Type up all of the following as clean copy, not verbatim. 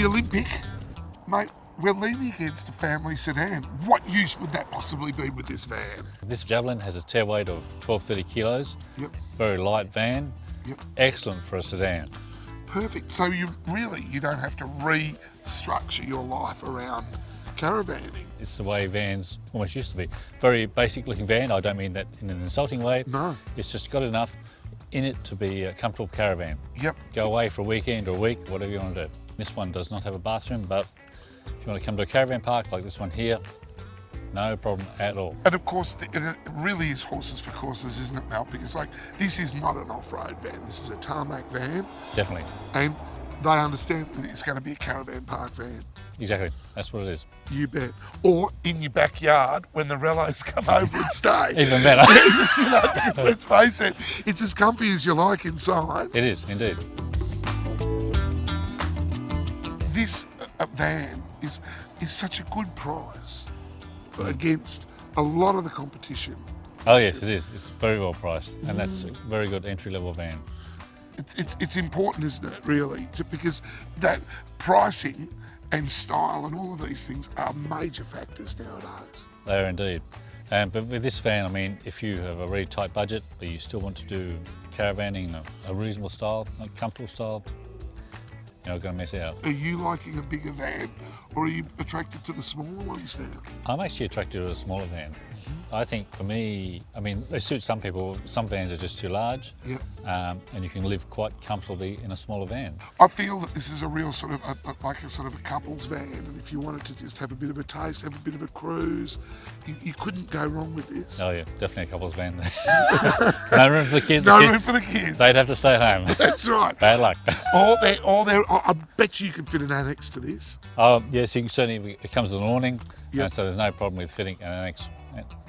the Olympic, mate, we're leaning against a family sedan. What use would that possibly be with this van? This Javelin has a tail weight of 1230 kilos. Yep. Very light van. Yep. Excellent for a sedan. Perfect. So you don't have to restructure your life around caravanning. It's the way vans almost used to be. Very basic looking van. I don't mean that in an insulting way. No. It's just got enough in it to be a comfortable caravan. Yep. Go away for a weekend or a week, whatever you want to do. This one does not have a bathroom, but if you want to come to a caravan park like this one here, no problem at all. And of course, it really is horses for courses, isn't it, Mel? Because this is not an off-road van. This is a tarmac van. Definitely. And they understand that it's going to be a caravan park van. Exactly. That's what it is. You bet. Or in your backyard when the relos come over and stay. Even better. Because let's face it, it's as comfy as you like inside. It is, indeed. This van is such a good price against a lot of the competition. Oh yes, it is. It's very well priced, and that's a very good entry-level van. It's important, isn't it, really, because that pricing and style and all of these things are major factors nowadays. They are indeed. But with this van, I mean, if you have a really tight budget, but you still want to do caravanning in a reasonable style, a comfortable style, you're not going to miss out. Are you liking a bigger van, or are you attracted to the smaller ones now? I'm actually attracted to a smaller van. I think for me, I mean, they suit some people. Some vans are just too large, yep. And you can live quite comfortably in a smaller van. I feel that this is a real sort of like a sort of a couple's van, and if you wanted to just have a bit of a taste, have a bit of a cruise, you couldn't go wrong with this. Oh yeah, definitely a couple's van there. No room for the kids. No room for the kids. They'd have to stay home. That's right. Bad luck. I bet you can fit an annex to this. Yes, you can certainly. It comes with an awning, yep. So there's no problem with fitting an annex.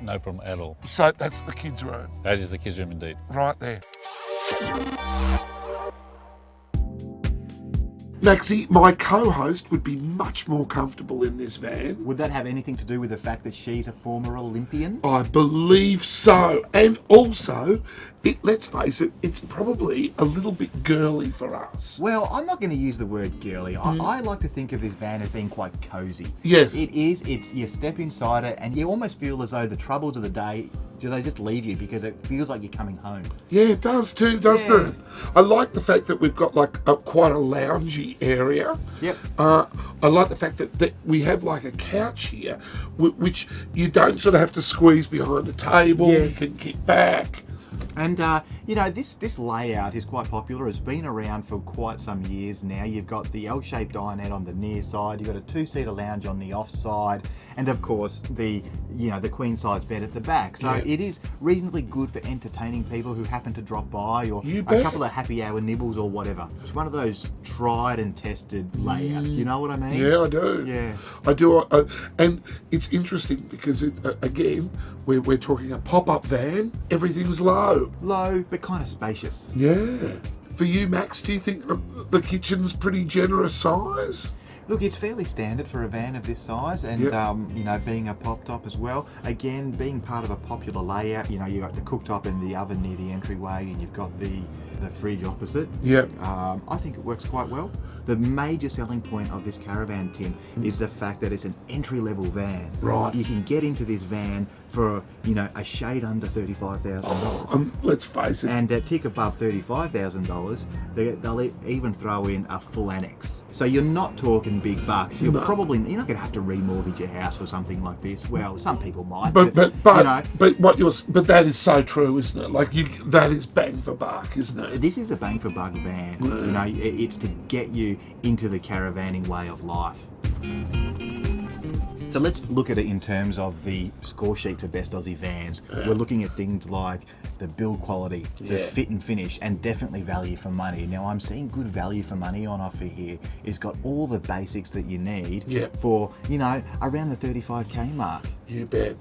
No problem at all. So that's the kids' room. That is the kids' room indeed. Right there. Maxie, my co-host would be much more comfortable in this van. Would that have anything to do with the fact that she's a former Olympian? I believe so. And also, let's face it, it's probably a little bit girly for us. Well, I'm not going to use the word girly. I like to think of this van as being quite cosy. Yes. It is. You step inside it and you almost feel as though the troubles of the day, they just leave you because it feels like you're coming home. Yeah, it does too, doesn't it? I like the fact that we've got quite a loungy area. Yep. I like the fact that we have like a couch here, which you don't sort of have to squeeze behind a table. Yeah. You can kick back. And, this layout is quite popular. It's been around for quite some years now. You've got the L-shaped dinette on the near side. You've got a two-seater lounge on the off side. And, of course, the queen-size bed at the back. So it is reasonably good for entertaining people who happen to drop by, or a couple of happy hour nibbles or whatever. It's one of those tried and tested layouts. You know what I mean? Yeah, I do. Yeah. I do. And it's interesting because, again, we're talking a pop-up van. Everything's low. Low, but kind of spacious. Yeah. For you, Max, do you think the kitchen's pretty generous size? Look, it's fairly standard for a van of this size, and being a pop top as well. Again, being part of a popular layout, you've got the cooktop and the oven near the entryway, and you've got the fridge opposite. Yep. I think it works quite well. The major selling point of this caravan, Tim, is the fact that it's an entry-level van. Right. You can get into this van for, a shade under $35,000. Let's face it. And a tick above $35,000, they'll even throw in a full annex. So you're not talking big bucks. You're not going to have to remortgage your house or something like this. Well, some people might. But that is so true, isn't it? That is bang for buck, isn't it? This is a bang for buck van. It's to get you into the caravanning way of life. So let's look at it in terms of the score sheet for Best Aussie Vans. We're looking at things like the build quality, the fit and finish, and definitely value for money. Now, I'm seeing good value for money on offer here. It's got all the basics that you need for, around the 35k mark. You bet.